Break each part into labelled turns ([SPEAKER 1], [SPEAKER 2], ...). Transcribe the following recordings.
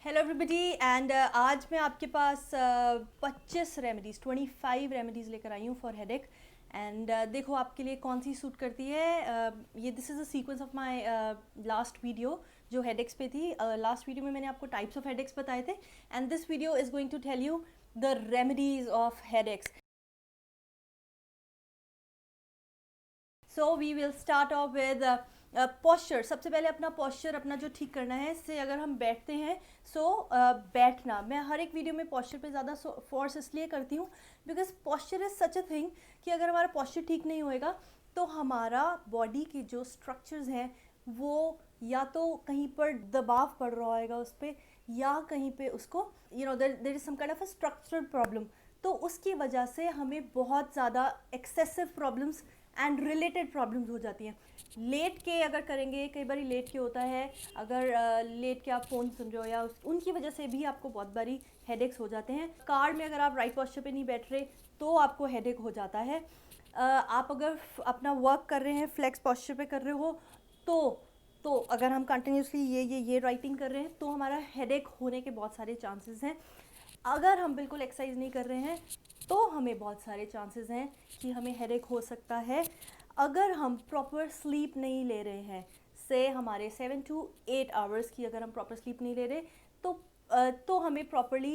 [SPEAKER 1] Hello everybody and आज मैं आपके पास 25 रेमेडीज़ 25 रेमेडीज़ लेकर आई हूँ फॉर हेडेक एंड देखो आपके लिए कौन सी सूट करती है। ये this is a sequence of my last video जो हेडेक्स पे थी। लास्ट वीडियो में मैंने आपको टाइप्स ऑफ हेडेक्स बताए थे and this video is going to tell you the remedies of headaches. So we will start off with posture. सबसे पहले अपना पॉस्चर अपना जो ठीक करना है, इससे अगर हम बैठते हैं बैठना। मैं हर एक वीडियो में पॉस्चर पे ज़्यादा फोर्स इसलिए करती हूँ because posture is such a thing कि अगर हमारा पॉस्चर ठीक नहीं होएगा तो हमारा बॉडी के जो स्ट्रक्चर्स हैं वो या तो कहीं पर दबाव पड़ रहा होएगा उस पर, या कहीं पे उसको there is some kind of a structural problem. तो उसकी वजह से हमें बहुत ज़्यादा excessive problems and related problems हो जाती हैं। लेट के अगर करेंगे, कई बार लेट के होता है, अगर लेट के आप फ़ोन सुन रहे हो या उनकी वजह से भी आपको बहुत बारी हेडेक्स हो जाते हैं। कार में अगर आप राइट पोस्चर पे नहीं बैठ रहे तो आपको हेडेक हो जाता है। आप अगर अपना वर्क कर रहे हैं, फ्लेक्स पोस्चर पे कर रहे हो तो अगर हम कंटिन्यूसली ये राइटिंग कर रहे हैं तो हमारा हेडेक होने के बहुत सारे चांसेस हैं। अगर हम बिल्कुल एक्सरसाइज नहीं कर रहे हैं तो हमें बहुत सारे चांसेस हैं कि हमें हेडेक हो सकता है। अगर हम प्रॉपर स्लीप नहीं ले रहे हैं, से हमारे 7 to 8 आवर्स की अगर हम प्रॉपर स्लीप नहीं ले रहे तो हमें प्रॉपरली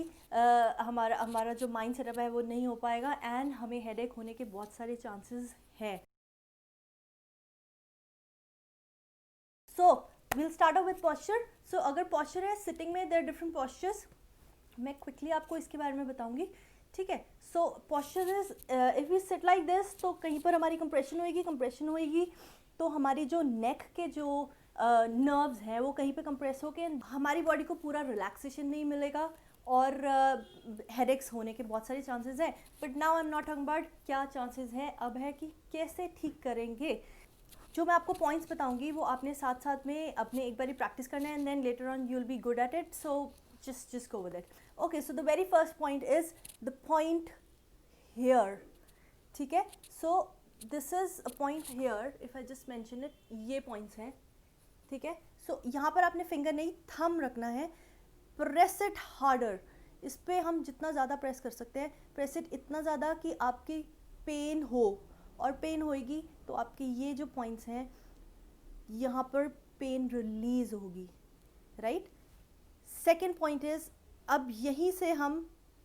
[SPEAKER 1] हमारा जो माइंड सेटअप है वो नहीं हो पाएगा एंड हमें हेडेक होने के बहुत सारे चांसेस हैं। So will start off with posture. So अगर पॉस्चर है सिटिंग में, देयर डिफरेंट पॉस्चर्स, मैं क्विकली आपको इसके बारे में बताऊंगी, ठीक है। So posture is if we sit like this तो कहीं पर हमारी कंप्रेशन होएगी तो हमारी जो नेक के जो नर्व्स हैं वो कहीं पे कंप्रेस होके हमारी बॉडी को पूरा रिलैक्सेशन नहीं मिलेगा और हेडेक्स होने के बहुत सारे चांसेस हैं। But now I am not talking about क्या चांसेस हैं, अब है कि कैसे ठीक करेंगे। जो मैं आपको पॉइंट्स बताऊंगी वो आपने साथ साथ में अपने एक बारी प्रैक्टिस करना है and then later on you will be good at it. So just go with it. Okay, so the very first point is the point here. ठीक है, so this is a point here. If I just mention it, ये points हैं, ठीक है। so यहाँ पर आपने finger नहीं, थंब रखना है। प्रेस इट हार्डर, इस पर हम जितना ज़्यादा प्रेस कर सकते हैं, प्रेस इट इतना ज़्यादा कि आपकी पेन हो, और पेन होएगी तो आपके ये जो पॉइंट्स हैं यहाँ पर पेन रिलीज होगी, राइट। सेकेंड पॉइंट इज़, अब यहीं से हम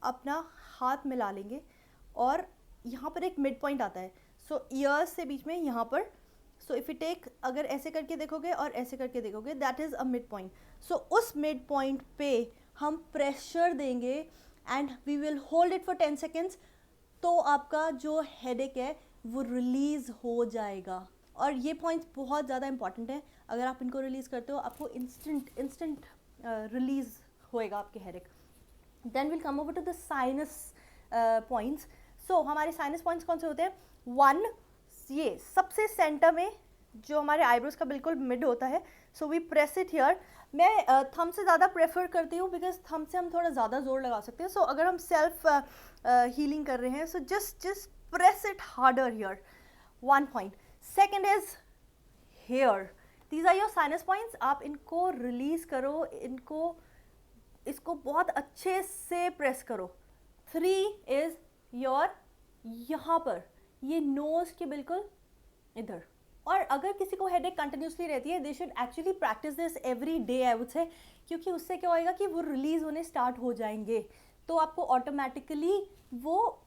[SPEAKER 1] अपना हाथ मिला लेंगे और यहाँ पर एक मिड पॉइंट आता है। सो ईयर्स से बीच में यहाँ पर, सो इफ़ यू टेक, अगर ऐसे करके देखोगे और ऐसे करके देखोगे, that is a mid point. So उस मिड पॉइंट पे हम प्रेशर देंगे and we will hold it for 10 seconds, तो आपका जो हेडेक है वो रिलीज़ हो जाएगा। और ये पॉइंट्स बहुत ज़्यादा इंपॉर्टेंट है, अगर आप इनको रिलीज़ करते हो आपको इंस्टेंट रिलीज होएगा आपके headache. Then will come over to the sinus points. So हमारे साइनस पॉइंट्स कौन से होते हैं? वन, ये सबसे सेंटर में जो हमारे आईब्रोज का बिल्कुल मिड होता है। So we press it here. मैं थंब से ज़्यादा प्रेफर करती हूँ बिकॉज थंब से हम थोड़ा ज़्यादा जोर लगा सकते हैं। सो अगर हम सेल्फ हीलिंग कर रहे हैं, so just press it harder here, one point. Second is here, these are your sinus points. आप इनको रिलीज करो, इसको बहुत अच्छे से प्रेस करो। थ्री इज योर, यहाँ पर, ये नोज के बिल्कुल इधर। और अगर किसी को हेडेक कंटिन्यूसली रहती है, they should actually practice this every day, I would say, क्योंकि उससे क्या होएगा कि वो रिलीज होने स्टार्ट हो जाएंगे, तो आपको ऑटोमेटिकली वो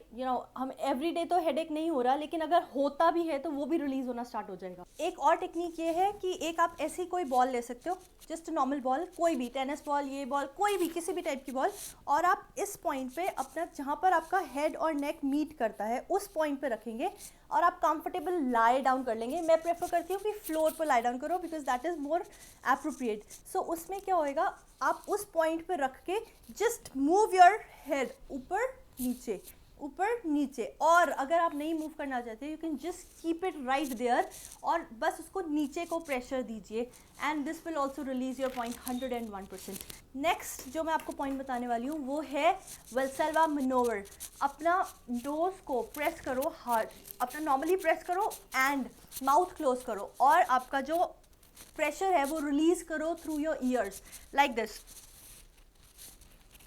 [SPEAKER 1] हम एवरी डे तो हेडेक नहीं हो रहा, लेकिन अगर होता भी है तो वो भी रिलीज होना स्टार्ट हो जाएगा। एक और टेक्निक ये है कि एक आप ऐसी कोई बॉल ले सकते हो, जस्ट नॉर्मल बॉल, कोई भी टेनिस बॉल, ये बॉल, कोई भी किसी भी टाइप की बॉल, और आप इस पॉइंट पे अपना, जहाँ पर आपका हेड और नेक मीट करता है, उस पॉइंट पे रखेंगे और आप कंफर्टेबल लाई डाउन कर लेंगे। मैं प्रेफर करती हूँ कि फ्लोर पर लाई डाउन करो because that is more appropriate. So उसमें क्या होएगा, आप उस पॉइंट पे रख के जस्ट मूव योर हेड ऊपर नीचे, ऊपर नीचे। और अगर आप नहीं मूव करना चाहते, you can just keep it right there और बस उसको नीचे को प्रेशर दीजिए and this will also release your point 101%। Next जो मैं आपको पॉइंट बताने वाली हूँ वो है वेल्सेल्वा मैनोवर। अपना नोज को प्रेस करो हार्ड, अपना नॉर्मली प्रेस करो एंड माउथ क्लोज करो और आपका जो प्रेशर है वो रिलीज करो through your ears like this.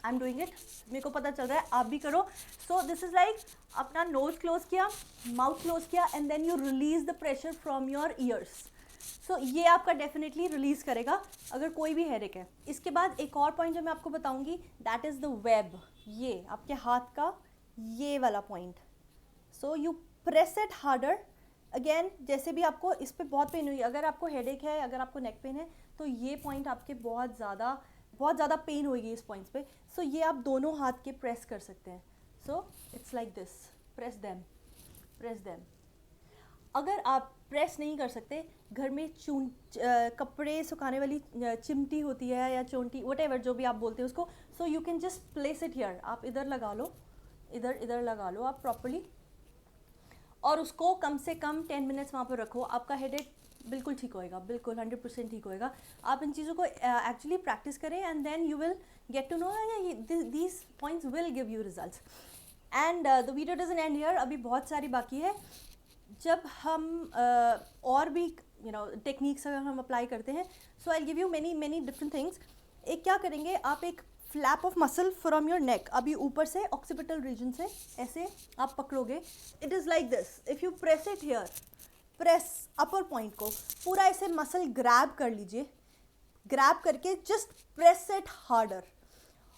[SPEAKER 1] I am doing it, मेरे को पता चल रहा है, आप भी करो. सो दिस इज़ लाइक अपना नोज क्लोज किया, माउथ क्लोज किया, and then you release the pressure from your ears. So ये आपका डेफिनेटली रिलीज़ करेगा अगर कोई भी हेडेक है. इसके बाद एक और पॉइंट जो मैं आपको बताऊंगी, दैट इज़ द वेब. ये आपके हाथ का ये वाला point. So you press it harder. Again जैसे भी आपको इस पर बहुत पेन हुई, अगर आपको हेडेक है, अगर आपको नेक पेन है, तो ये पॉइंट आपके बहुत ज़्यादा पेन होगी इस पॉइंट्स पे. सो ये आप दोनों हाथ के प्रेस कर सकते हैं. So it's like this, press them. अगर आप प्रेस नहीं कर सकते, घर में कपड़े सुखाने वाली चिमटी होती है या चोंटी, व्हाटएवर जो भी आप बोलते हैं उसको. सो you can just place it here. आप इधर लगा लो, इधर लगा लो आप प्रॉपर्ली, और उसको कम से कम 10 मिनट्स वहाँ पर रखो. आपका हेडेक बिल्कुल ठीक होएगा, बिल्कुल 100% ठीक होएगा. आप इन चीज़ों को एक्चुअली प्रैक्टिस करें, and then you will get to know these points will give you results. And the video doesn't end here, अभी बहुत सारी बाकी है. जब हम और भी टेक्निक्स अगर हम अप्लाई करते हैं, so I give you many different things. एक क्या करेंगे, आप एक flap of muscle from your neck, अभी ऊपर से ऑक्सीपिटल रीजन से ऐसे आप पकड़ोगे. It is like this. If you press it here, press upper point को पूरा ऐसे मसल ग्रैब कर लीजिए. ग्रैब करके जस्ट प्रेस इट हार्डर.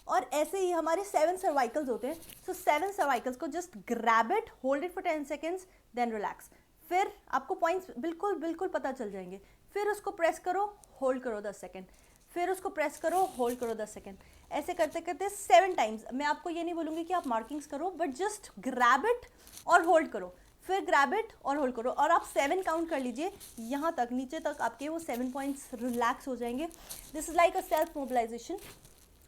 [SPEAKER 1] और ऐसे ही हमारे 7 सर्वाइकल्स होते हैं. सो 7 सर्वाइकल्स को just grab it, hold it for 10 seconds, then relax. फिर आपको पॉइंट्स बिल्कुल पता चल जाएंगे. फिर उसको प्रेस करो, होल्ड करो 10 सेकेंड. फिर उसको प्रेस करो, होल्ड करो 10 सेकेंड. ऐसे करते करते 7 टाइम्स. मैं आपको ये नहीं बोलूँगी कि आप मार्किंग्स करो, बट जस्ट ग्रैब इट और होल्ड करो. फिर ग्रैब इट और होल्ड करो, और आप 7 काउंट कर लीजिए, यहाँ तक नीचे तक आपके वो 7 पॉइंट्स रिलैक्स हो जाएंगे. This is like a self mobilisation.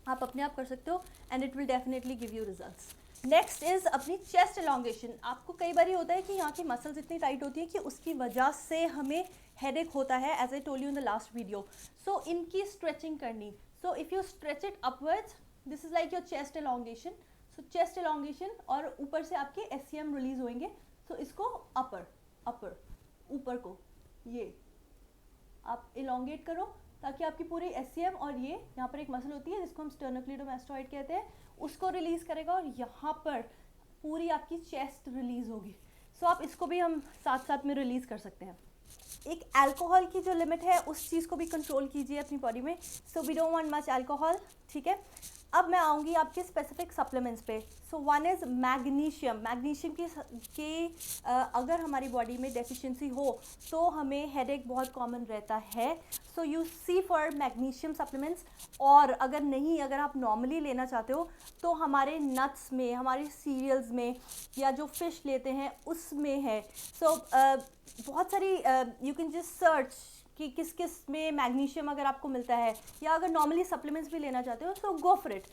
[SPEAKER 1] आप अपने आप कर सकते हो, and it will definitely give you results. Next is अपनी चेस्ट एलोंगेशन. आपको कई बार होता है कि यहाँ की मसल्स इतनी टाइट होती है कि उसकी वजह से हमें हेडेक होता है, as I told you in the last video. So इनकी स्ट्रेचिंग करनी. So if you stretch it upwards, this is like your chest elongation. So chest elongation, और ऊपर से आपके एससीएम रिलीज होंगे. सो इसको अपर ऊपर को ये आप एलोंगेट करो, ताकि आपकी पूरी एससीएम और ये यहाँ पर एक मसल होती है जिसको हम स्टर्नोक्लीडोमास्टोइड कहते हैं, उसको रिलीज़ करेगा, और यहाँ पर पूरी आपकी चेस्ट रिलीज़ होगी. सो आप इसको भी हम साथ साथ में रिलीज़ कर सकते हैं. एक अल्कोहल की जो लिमिट है उस चीज़ को भी कंट्रोल कीजिए अपनी बॉडी में. So we don't want much alcohol. ठीक है, अब मैं आऊँगी आपके स्पेसिफिक सप्लीमेंट्स पे. So one is magnesium. Magnesium की अगर हमारी बॉडी में डेफिशिएंसी हो तो हमें हेडेक बहुत कॉमन रहता है. So you see for magnesium supplements. और अगर आप नॉर्मली लेना चाहते हो तो हमारे नट्स में, हमारे सीरियल्स में, या जो फिश लेते हैं उसमें है. सो बहुत सारी यू कैन जस्ट सर्च कि किस किस में मैग्नीशियम अगर आपको मिलता है, या अगर नॉर्मली सप्लीमेंट्स भी लेना चाहते हो सो गो फॉर इट.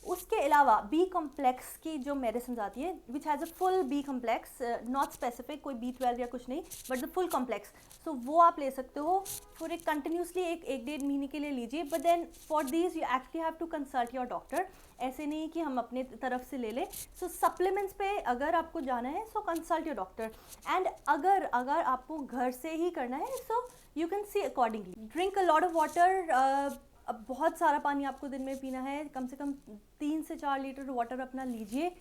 [SPEAKER 1] उसके अलावा बी कम्प्लेक्स की जो मेडिसिन आती है, which has a full B complex, not specific कोई B12 या कुछ नहीं, but the full complex. So वो आप ले सकते हो फॉर एक कंटिन्यूसली एक 1-1.5 महीने के लिए लीजिए. But then for this you actually have to consult your doctor. ऐसे नहीं कि हम अपने तरफ से ले लें. सो सप्लीमेंट्स पे अगर आपको जाना है सो कंसल्ट योर डॉक्टर. एंड अगर आपको घर से ही करना है so you can see accordingly. Drink a lot of water. अब बहुत सारा पानी आपको दिन में पीना है, कम से कम 3 से 4 लीटर वाटर अपना लीजिए.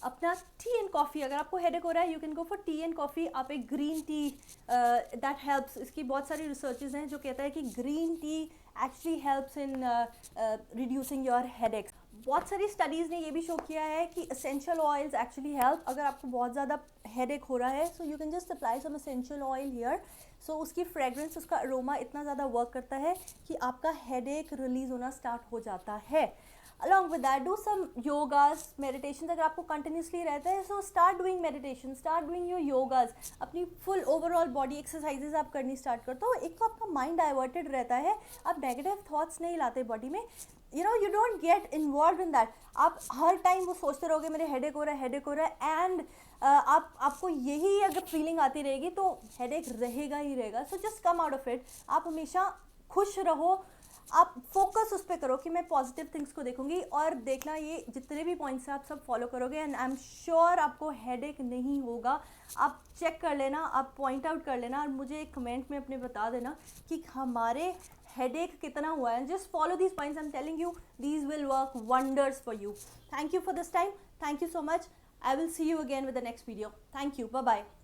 [SPEAKER 1] अपना टी एंड कॉफ़ी, अगर आपको हेडेक हो रहा है you can go for T and coffee. आप एक ग्रीन टी, दैट हेल्प्स. इसकी बहुत सारी रिसर्चेज हैं जो कहता है कि green tea actually helps in reducing your headaches. बहुत सारी स्टडीज़ ने ये भी शो किया है कि एसेंशियल ऑयल्स एक्चुअली हेल्प. अगर आपको बहुत ज़्यादा हेडेक हो रहा है so you can just apply some essential oil here. So उसकी फ्रेग्रेंस, उसका अरोमा इतना ज़्यादा वर्क करता है कि आपका हेडेक रिलीज़ होना स्टार्ट हो जाता है. Along with that do some yogas, meditation. अगर आपको कंटिन्यूसली रहता है so start doing meditation, start doing your yogas. अपनी फुल ओवरऑल बॉडी एक्सरसाइजेज आप करनी स्टार्ट करते हो. एक तो आपका माइंड डाइवर्टेड रहता है, आप नेगेटिव थॉट्स नहीं लाते बॉडी में. You don't get involve in that. आप हर टाइम वो सोचते रहोगे मेरे हेडेक हो रहा है, एंड आपको यही अगर फीलिंग आती रहेगी तो हेडेक रहेगा ही रहेगा. So just come out of it. आप हमेशा खुश रहो. आप फोकस उस पर करो कि मैं पॉजिटिव थिंग्स को देखूंगी, और देखना ये जितने भी पॉइंट्स हैं आप सब फॉलो करोगे, एंड आई एम श्योर आपको हेडेक नहीं होगा. आप चेक कर लेना, आप पॉइंट आउट कर लेना, और मुझे एक कमेंट में अपने बता देना कि हमारे हेडेक कितना हुआ है. Just follow these points, I am telling you, these will work wonders for you. Thank you for this time. Thank you so much. I will see you again with the next video. Thank you. Bye bye.